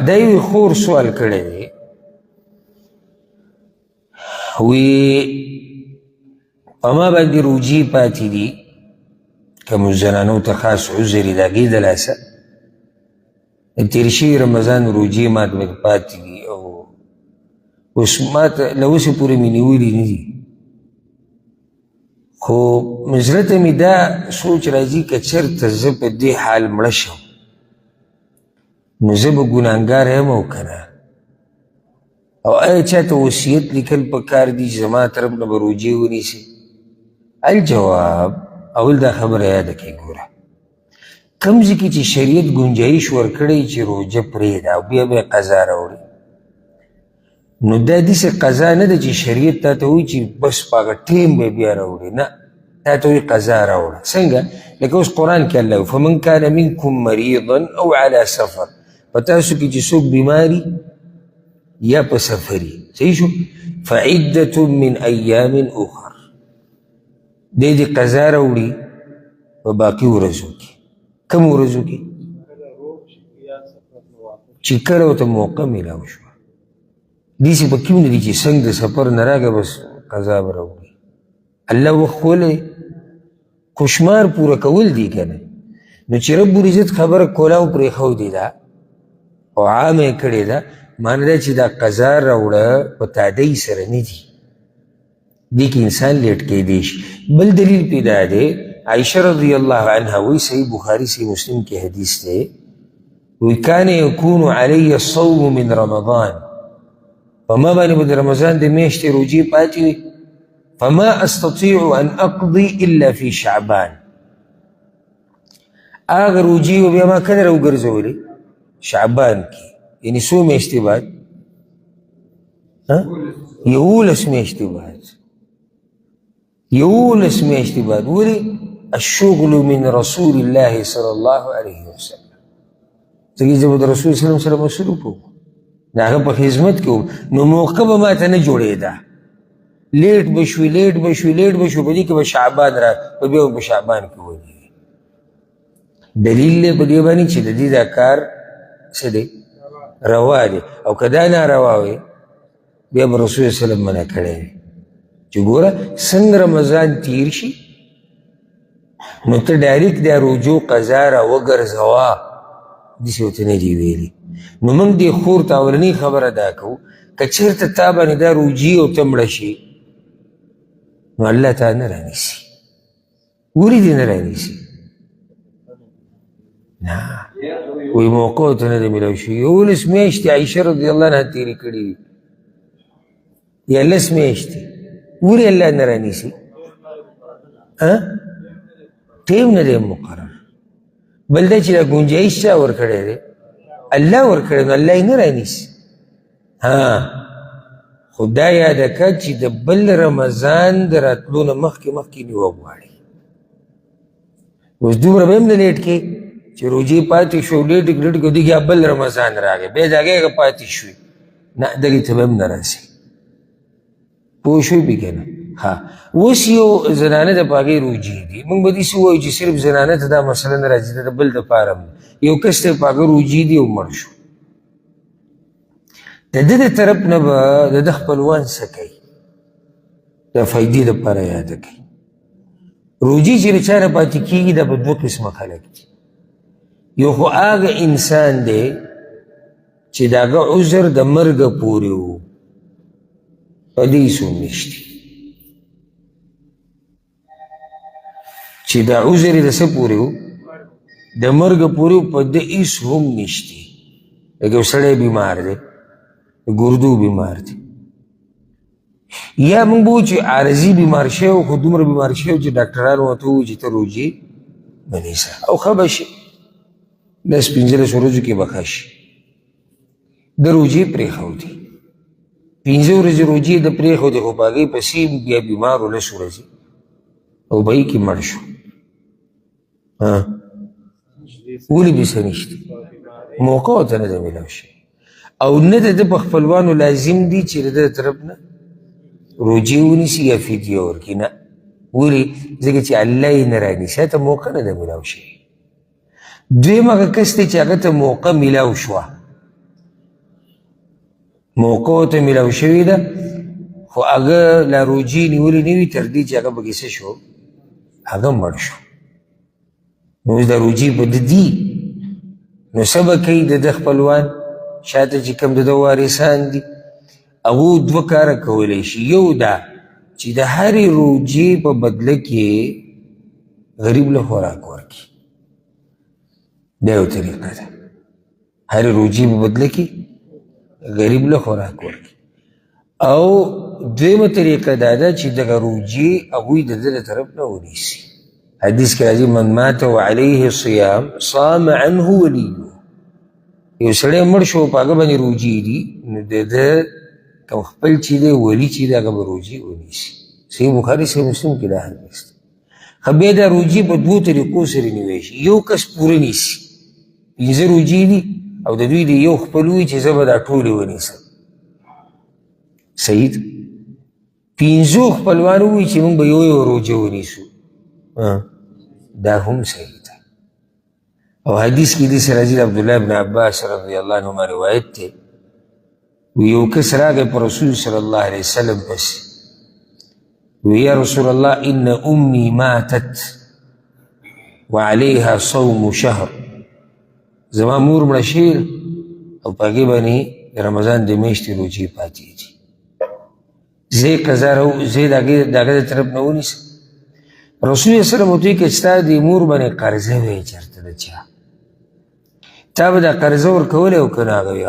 دا یو خور سوال کړی دی وی په ما باندې روجي پاتې دي کومو زنانو ته خاص عذر د هغې د لاسه تېر شوي رمضان روجي ماته پاتې دي او اوس ماته له اوسې پورې مې نیولي نه دي خو زړه ته مې دا سوچ راځي که چېرته زه په دې حال مړه شم نو زه به ګناهګار یم او که نه او آیا چاته وصیت لیکل پکار دي چې زما طرف نه به روجې ونیسي الجواب اول دا خبره یاده کړئ ګوره کوم ځای کې چې شریعت ګنجایش ورکړی چې روجه پرېږده او بیا به یې قضا راوړي نو دا داسې قضا نه ده چې شریعت تا ته وایي چې بس په هغه ټیم به یې بیا راوړي نه تا ته وایي قضا راوړه څنګه لکه اوس قرآن کې الله وایي فمن کان منکم مریضا او علی سفر په تاسو کې چې څوک بیماري یا په سفري صحیح شو فعدة من ایام اخر دی دې قضا راوړي په باقي ورځو کې کوم ورځو کې چې کله ورته موقع میلاو شوه داسې په کې ونه دي چې څنګه د سفر نه راغی بس قضا به راوړي الله وخت ښولی خو شمار پوره کول دي که نه نو چې رب العزت خبره کولاو پرېښودې ده او عامه یې کړې ده معنی دا چې دا قضا راوړه په تادۍ سره نه دي دې کې انسان لیټ کیدی شي بل دلیل پې دا دی عائشه رضی الله عنها وی صحیح بخاري صحیح مسلم کې حدیث دی وی کان یکون علی الصوم من رمضان په ما باندې به د رمضان د میاشتې روجې پاتې وي فما استطیع ان اقضي الا فی شعبان هغه روجې و بیا ما کله راوګرځولې شعبان کې یعنی څو میاشتې بعد 11 میاشتې بعد 11 میاشتې بعد ولې الشغل من رسول الله صلی الله علیه وسلم ځکه زه به د رسول صلی الله علیه وسلم مصروف وم د هغه په خدمت کې وم نو موقع به ماته نه جوړېده لیټ به شوي لیټ به شوي لیټ به شو په دې کې به شعبان را په بیا به په شعبان کې ولېږي دلیل دی په دې باندې چې د دې دا کار څه دی روا دی او که دا ناروا وي بیا به رسول صلی الله علیه وسلم منع کړی وي چې ګوره څنګه رمضان تیر شي نو ته ډایرکټ دا روجو قضا را وګرځوه داسې ورته نه دي ویلي نو موږ دې خور ته اولنۍ خبره دا کوو که چېرته تا باندې دا روجي او ته مړه شي نو الله تا نه رانیسي ولې دې نه رانیسي نه وی موقع ته نه ده میلاو شوي 11 میاشتې عایشه رضی الله عنها تېرې کړي دي یا 10 میاشتې ولې الله نه رانیسي ټیم نه دی مقرر بل دا چې دا ګنجایش چا ورکړی دی الله ورکړی نو الله یې نه رانیسي خو دا یاده کړه چې د بل رمضان د راتلو نه مخکې نیوه غواړي اوس دومره به هم نه لیټ کې چې روجې پاتې شو لیټ کې دغه بل رمضان راغی بیا د هغې پاتې شوي نه دغې ته به هم نه راسي پوه شوي بې که نه اوس یو زنانه د په هغې روجې دي موږ به داسې ووایو چې صرف زنانه ته دا مسله نه راځي د بل دپاره هم یو کس ته په هغه روجې دي او مړ شو د ده د طرف نه به د ده خپلوان څه کوي د فایدې دپاره یاده کوي روجې چې د چا نه پاتې کېږي دا په 2 قسمه خلک دي یو خو هغه انسان دی چې د هغه عذر د مرګه پورې و په دې څو میاشتې چې دا عذر یې د څه پورې و د مرګه پورې و په ده هېڅ هم نشتي لکه یو سړی بیمار دی ګردو بیمار دی یا موږ به وایو چې عارضي بیمار شوی خو دومره بیمار شوی چې ډاکټرانو ورته ووایي چې ته روجې مه نیسه او ښه به شي 10-15 ورځو کې به ښه شي د روجې پرېښودې 15 ورځې روجې د پرېښودې خو په هغې پسې بیا بیمار و 10 ورځې او به یې کې مړ شو ولې بې څه نشته موقع ورته نه ده میلاو شوی او نه د ده په خپلوانو لازم دي چې د ده طرف نه روجې ونیسي یا فدیه ورکړي نه ولې ځکه چې الله یې نه رانیسي هلته موقع نه ده میلاو شوی دویم هغه کس دی چې هغه ته موقع میلاو شوه موقع ته میلاو شوې ده خو هغه لا روجې نیولې نه وي تر دې چې هغه پکې څه شو هغه مړ شو نو اوس دا روجې په ده دي نو څه به کوي د ده خپلوان شاته چې کوم د ده وارثان دي هغو دوه کاره کولی شي یو دا چې د هرې روجې په بدله کې غریب له خوراک ورکړي دا یو طریقه ده هرې روجې په بدله کې غریب له خوراک ورکړي او دویمه طریقه دا ده چې دغه روجې هغوی د ده د طرف نه ونیسي حدیث کې راځي من مات وعلیه صیام صام عنه ولیه یو سړی مړ شو په هغه باندې روجې دي نو د ده کوم خپل چې دی ولي چې دی هغه به روجې ونیسي صحیح بخاري صحیح مسلم کې دا حدیث دی خو بیا دا روجې په دوو طریقو سره نیوی شي یو کس پوره نیسي 5 روجې دي او د دوی د یو خپل وي چې زه به دا ټولې ونیسم صحیح ده 5 خپلوان ووایي چې موږ به یو روجه ونیسو دا هم صحیح ده او حدیث کې داسې راځي د عبدالله بن عباس رضی الله عنهما روایت دی یو کس راغی په رسول صلی الله علیه وسلم پسې یا رسول الله ان امي ماتت وعليها صوم شهر زما مور مړه شوې او په هغې باندې د رمضان د میاشتې روجې پاتې دي زه د هغې د طرف نه ونیسم رسول الله سلم ورته وایي که ستا د مور باندې قرضه وی چېرته د چا تا به دا قرضه ورکولی او که نه هغه وي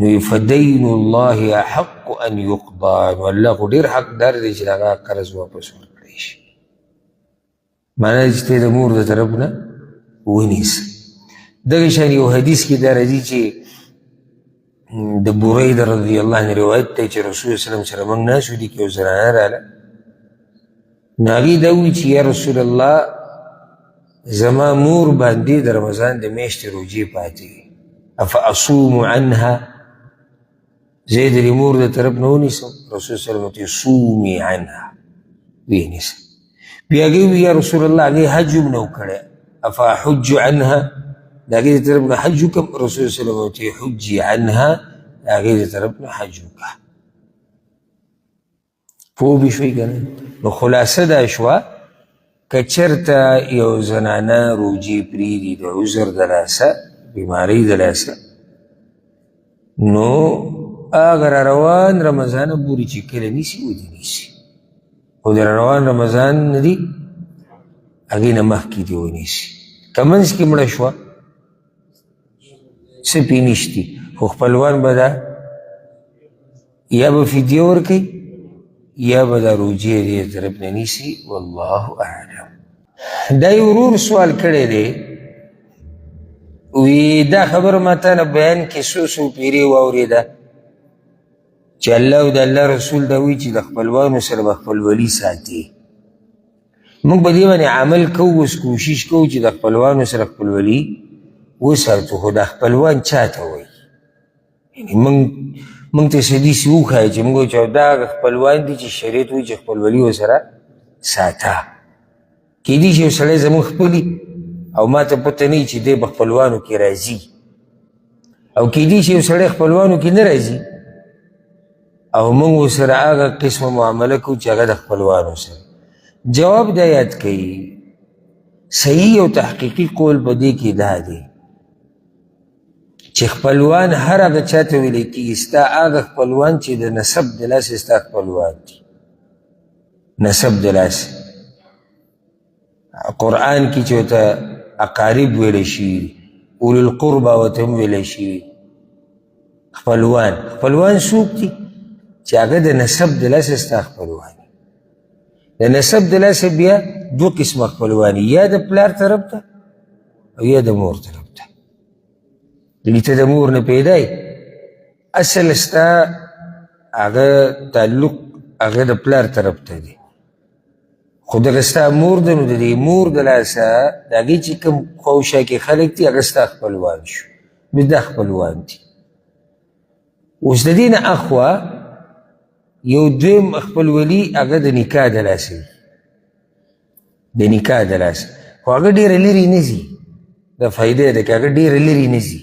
نو فدین الله احق ان یقضى نو الله خو ډېر حقدار دی چې د هغه قرض واپس ورکړی شي معنی چې ته د مور د طرف نه ونیسه دغه شان یو حدیث کې دا راځي چې د بریده رضی الله عنه روایت دی چې رسول صلی الله علیه وسلم سره موږ ناست وو دي کې یو زنانه راغله نو هغې دا ووایي چې یا رسول الله زما مور باندې د رمضان د میاشتې روجې پاتې افاصوم عنها زه د مور د طرف نه ونیسم رسول صلی الله علیه وسلم صومي عنها ویې نیسه بیا هغې ووایي یا رسول الله هغې حج هم نه و کړی افاحج عنها د هغې د طرف نه حج وکړم رسول صلی الله علیه وسلم حجي عنها د هغې د طرف نه حج وکړه پوه به شوئ که نه نو خلاصه دا شوه که چېرته یو زنانه روجې پرېږدي د عذر د لاسه بیمارۍ د لاسه نو هغه را روان رمضان پورې چې کله نیسي ودې نیسي خو د روان رمضان نه دي هغې نه مخکې دې ونیسي که منځ کې مړه شوه څه پې نشتي خو خپلوان به دا یا به فدیه ورکوي یا به دا روجې دې طرف نه نیسي والله اعلم دا یو ورور سوال کړی دی وی دا خبر ما تا نه بیان کې څو پیرې واورېده چې الله او د الله رسول دا وایي چې د خپلوانو سره به خپلولي ساتي موږ په دې باندې عمل کوو اوس کوشش کوو چې د خپلوانو سره خپلولي وساتو خو دا خپلوان چا ته وایي یعنې موږ ته څه داسې وښایي چې موږ چې دا هغه خپلوان دي چې شریعت وایي چې خپلولي ورسره ساته کیدای شي یو سړی زموږ خپلي او ما ته پته نه وي چې دی به خپلوانو کې راځي او کیدای شي یو سړی خپلوانو کې نه راځي او موږ ورسره هغه قسمه معامله کوو چې هغه د خپلوانو سره جواب دا یاد کوي صحیح او تحقیقي قول په دې کې دا دی چې خپلوان هر هغه چا ته ویلی کېږي ستا هغه خپلوان چې د نسب د لاسې ستا خپلوان دي نسب د لاسې قرآن کې چې ورته اقارب ویلی شوي دي اولو القربه ورته هم ویلی شوي خپلوان څوک دي چې هغه د نسب د لاسې ستا خپلوان دي د نسب د لاسې بیا دو قسمه خپلوان یا د پلار طرف ته او یا د مور طرف ته یعنې ته د مور نه پیدا یې اصل ستا هغه تعلق هغه د پلار طرف ته دی خو دغه ستا مور ده نو د دې مور د لاسه د هغې چې کوم خواوشا کې خلک دي هغه ستا خپلوان شو نو دا خپلوان دي اوس د دې نه اخوا یو دویم خپلولي هغه د نکاح د لاسه وي د نکاح د لاسه خو هغه ډېره لرې نه ځي د فایدې ده که هغه ډېره لرې نه ځي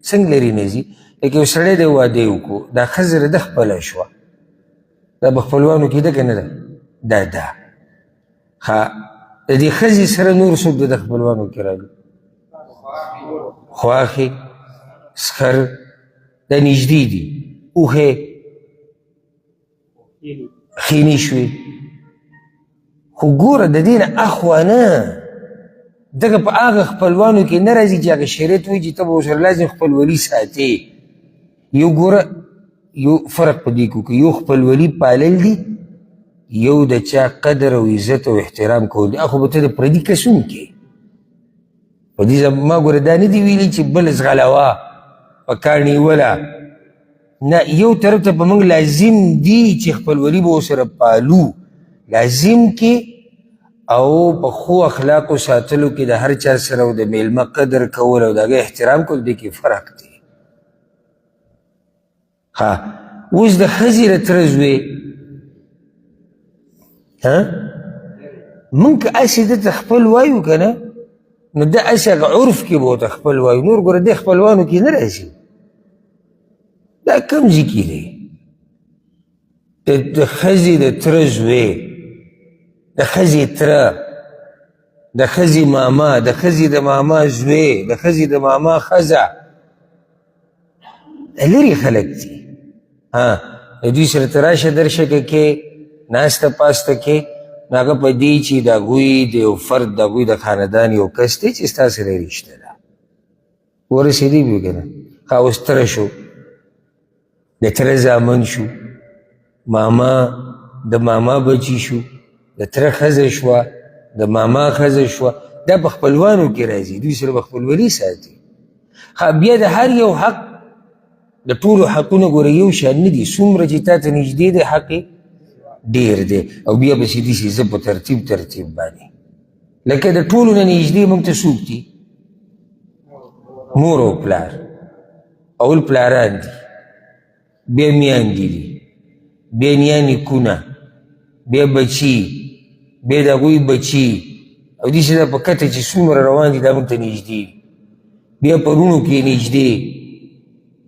څنګه لرې نه ځي لکه یو سړی دی واده یې وکړو دا ښځه د خپله شوه دا په خپلوانو کې ده که نه ده ده ښه د دې ښځې سره نور څوک د خپلوانو کې راغلي خواښې سخر دا نږدې دي اوښې خینې شوې خو ګوره د دې نه اخوا نه دغه په هغه خپلوانو کې نه راځي چې هغه شریعت وایي چې ته به ورسره لازم خپلولي ساتې یو ګوره یو فرق په دې کې وکړي یو خپلولي پالل دي یو د چا قدر او عزت او احترام کول دي خو به ته د پردي کسونکې په دې ما ګوره دا نه دي ویلي چې بل زغلوه په کار نیوله نه یو طرف ته په موږ لازم دي چې خپلولي به ورسره پالو لازم کې او په خو اخلاقو ساتلو کې د هر چا سره او د میلمه قدر کول او د هغه احترام کول دې کې فرق دی ها اوس د ښځې د تره زوی موږ که هسې دته خپل وایو که نه نو ده هسې هغه عرف کې به ورته خپل وایو نور ګوره دې خپلوانو کې نه راځي دا کوم ځای کې دی د ښځې د تره زوی د ښځې تره د ښځې ماما د ښځې د ماما زوی د ښځې د ماما ښځه لرې خلک دي د دوی سره ته راشه درشه کې ناسته پاسته کې نو هغه په دې چې د هغوی د یو فرد د هغوی د خاندان یو کس دی چې ستا سره یې رشته ده ورسېدی به که نه ښه اوس تره شو د تره زامن شو ماما د ماما بچي شو د تره ښځه شوه د ماما ښځه شوه دا په خپلوانو کې راځي دوی سره به خپلولي ساتي بیا د هر یو حق د ټولو حقونه ګوره یو شان نه دي څومره چې تا ته نږدې دی حق ډېر دی او بیا به سي داسې زه په ترتیب باندې لکه د ټولو نه نږدې موږ ته څوک دي مور او پلار اول پلاران دي بیا میاندې دي بیا نیا نیکونه بیا بچي بیا د هغوی بچي او داسې دا په کته چې څومره روان دي دا موږ ته نږدې دي بیا په رونو کې نږدې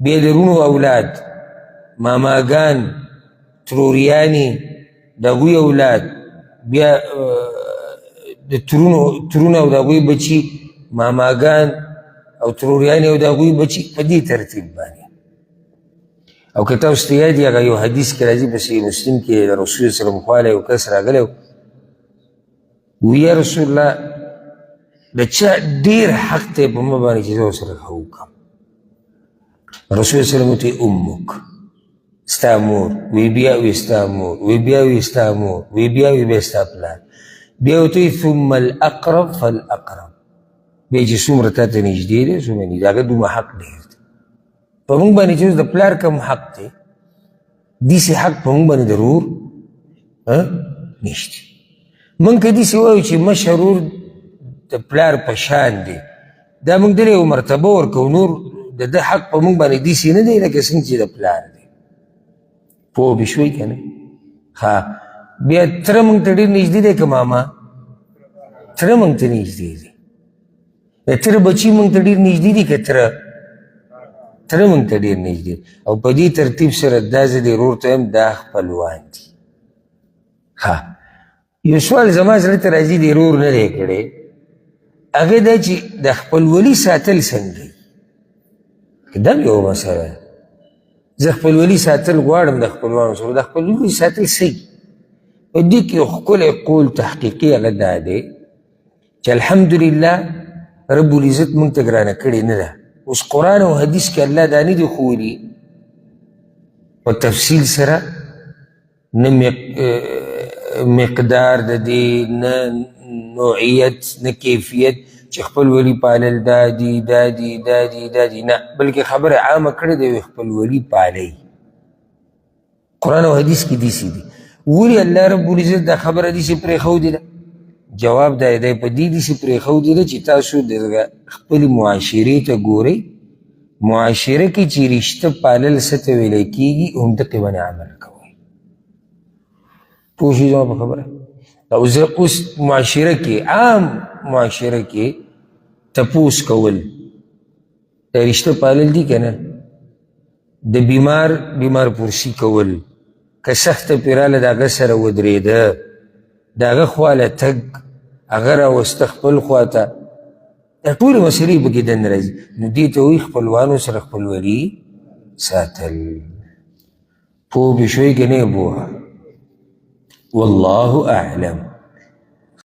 بیا د رونو اولاد ماماګان تروریانې د هغوی اولاد بیا د ترونه او د هغوی بچي ماماګان او تروریانې او د هغوی بچي په دې ترتیب باندې او که تاسو ته یاد وي هغه یو حدیث کې راځي په صحیح مسلم کې د رسول صلی الله علیه وسلم یو کس راغلی وی یا رسول الله د چا ډېر حق دی په ما باندې چې زه ورسره ښه وکړم رسول صلی الله علیه وسلم امک ستا مور وی بیا وی ستا مور وی بیا وی ستا مور وی بیا وی بیا ستا پلار بیا ورته ثم الاقرب فالاقرب بیا چې څومره تا ته نږدې دی څومره نږدې هغه دومره حق ډېر دی په موږ باندې چې اوس د پلار کوم حق دی داسې حق په موږ باندې ضرور نشته موږ که داسې وایو چې مشر ورور د پلار په شان دی دا موږ دله یو مرتبه ورکوو نور د ده حق په موږ باندې داسې نه دی لکه څنګه چې د پلار دی پوه به شوئ که نه ښه بیا تره موږ ته ډېر نږدې دی که ماما تره موږ ته نږدې دی د تره بچي موږ ته ډېر نږدې دي که تره موږ ته ډېر نږدې او په دې ترتیب سره دا زه د ورور ته یم دا خپلوان دي ښه یو سوال زما زړه ته راځي د ورور نه دی کړی هغه دا چې د خپلولي ساتل څنګه دا هم یو مسله ده زه خپلولي ساتل غواړم د خپلوانو سره د خپلولي ساتل صحیح په دې کې یو ښکلی قول تحقیقي هغه دا دی چې الحمدلله رب العزت موږ ته ګرانه کړې نه ده اوس قرآن او حدیث کې الله دا نه دي ښوولي په تفصیل سره نه مقدار د دې نه نوعیت نه کیفیت چې خپلولي پالل دا دي نه بلکې خبره عامه کړې ده خپلولي پالئ قرآن او حدیث کې داسې دي ولې الله رب العزت دا خبره داسې پرېښودې ده جواب دا دی په دې داسې پرېښودې ده چې تاسو د خپلې معاشرې ته ګورئ معاشره کې چې رشته پالل څه ته ویلی کېږي همدقې باندې عمل کوئ پوه شئ زما په خبره او زه اوس معاشره کې عام معاشره کې تپوس کول رشته پالل دي که نه د بیمار پرسی کول که سخته پې راله د هغه سره ودرېده د هغه خواله تګ هغه راوسته خپل خواته دا ټولې مسلې پکې دننه راځي نو دې ته وایي خپلوانو سره خپلولي ساتل پوه به شوئ که نه پوه والله اعلم